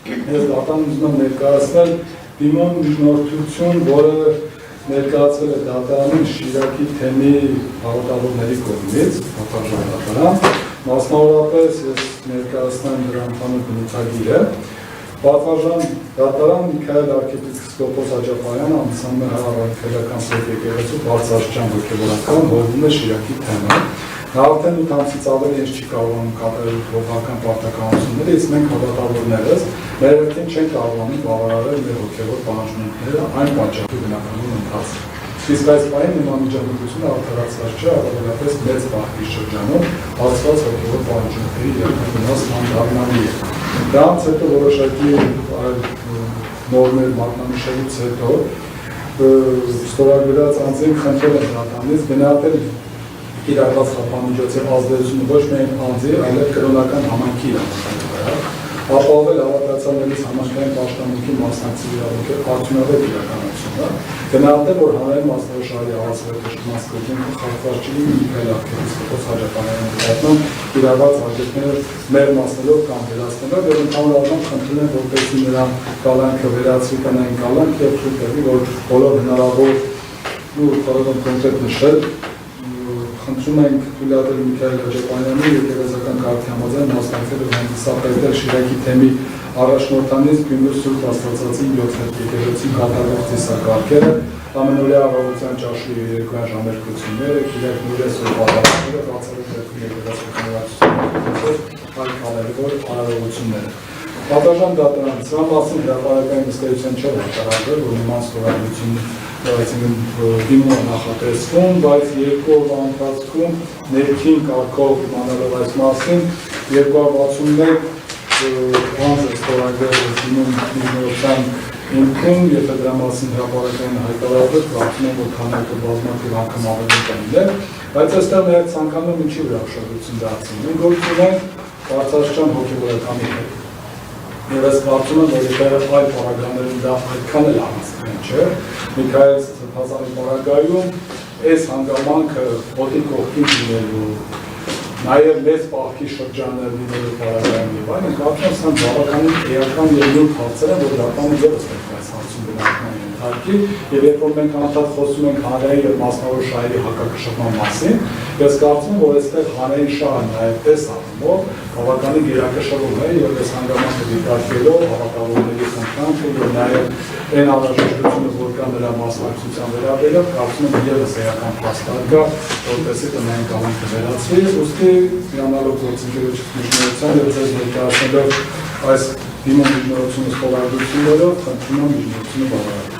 Ես դատան ուզում եմ ներկայացնել դիմում միջնորդություն, որը ներկայացվել է դատարանում Շիրակի թեմի հավատավորների կողմից, պատվարժան դատարան, մասնավորապես ես ներկայացնեմ դրա ընդհանուր բնութագիրը։ Պատվարժան դատարան Միքայել arczepiskopos Աջափարյանը անցնում է Հայ-Առաքելական Սուրբ եկեղեցու բարձրաստիճան հոգևորական, որում է Շիրակի թեմը։ Նա արդեն 8 ամսից ավելի ինչ չի կարողանում կատարել հոգևորական պարտականությունները, իսկ մենք հավատավորներս մեր երթին չենք կարողանում բավարարել մեր հոգևոր պահանջմունքները այն պատճառի բնականոն ընթացքում։ Իսկ այս պահին նման միջամտությունը արդարացված չէ, առավելապես մեծ բախտի շրջանում հասցված հոգևոր պահանջմունքների երթնագնացման դառնալի է։ Դրանց հետո որոշակի նորմեր մատնանշելուց հետո ստորագրած անձին խնդրել են դատարանից գնահատել իրարված խափանմիջոցի ազդեցությունը ոչ միայն անձի, այլև կրոնական համայնքի իրավունքների վրա, ապահովել հավատացյալներից համաշխարհային պաշտամունքի մասնակցի իրավունքի արդյունավետ իրականությունը, գնահատել, որ հանրային մասնավոր հավասարի ճշտման սկզբունքը խախտված չի լինի Միքայել arczepiskopos Աջափարյանի նկատմամբ իրարված արգելքները մեր մասնելով կամ վերացնելով, եւ ընդհանուր առմամբ խնդրում են, որպեսզի նրան կալանքը վերացվի տնային կալանք եւ թույլ տվի, որ բոլոր հնարավոր ու կոնկրետ նշել խնդրում ենք թույլատրել Միքայել Աջափարյանի եկեղեցական կարգի համաձայն մասնակցել ու հանդիսապետել Շիրակի թեմի առաջնորդանից Գյումրու Սուրբ Աստվածածի 7 եկեղեցի կատարվող ծիսակարգերը, ամենօրյա առավոտյան ճաշի եւ երկույան ժամերկությունները, Կիրակ նույնպես Սուրբ Ադամները, բացառիկ եկեղեցական այլ կարևոր արարողությունները։ Պատվարժան դատարան սրա մասին հրապարակային ըստեյության չէ հայտարարվել, որ նման ստորագրություն դիմումը նախատեսվում, բայց երկու օրվա ընթացքում ներքին կարգով իմանալով այս մասին 261 անձ է ստորագրել դիմում միջնորդության հիմքում, եթե դրա մասին հրապարակային հայտարարվել, կարծում եմ, որ քանակը բազմաթիվ անգամ ավելի կլիներ, բայց այստեղ նաև ցանկանում եմ ինչի վրա ուշադրություն դարձնել։ Մենք գործ ունենք բարձրաստիճան հոգևորականի հետ։ Եվ ես կարծում եմ, որ եթե այլ պարագաներում դա այդքան էլ առանձնային չէ, Միքայել Սրբազանի պարագայում այս հանգամանքը ոտի կողքին լինելու, նաև մեծ պահքի շրջանը լինելու պարագայում եւ այլն, կարծում եմ, սա բավականին էական եւ նույն հարցեր են, որ դատարանը ևս պետք է այս հարցում գնահատման ենթարկի, եւ երբ որ մենք անդադ խոսում ենք հանրային եւ մասնավոր շահերի հակակշռման մասին, ես կարծում եմ, որ այստեղ հանրային շահը նաև այս առումով բավականին գերակշռում է եւ այս հանգամանքը դիտարկելով հավատավորների խնդրանքը եւ նաև այն անհրաժեշտությունը, որ կա նրա մասնակցության վերաբերյալ, կարծում եմ ևս էական փաստարկը կա, որպեսզի տնային կալանքը վերացվի, ուստի հիանալով գործընկերոջից միջնորդության եւ ձեզ ներկայացնելով այս դիմում միջնորդությունը ստորագրություններով, խնդրում եմ միջնորդությունը բավարարել։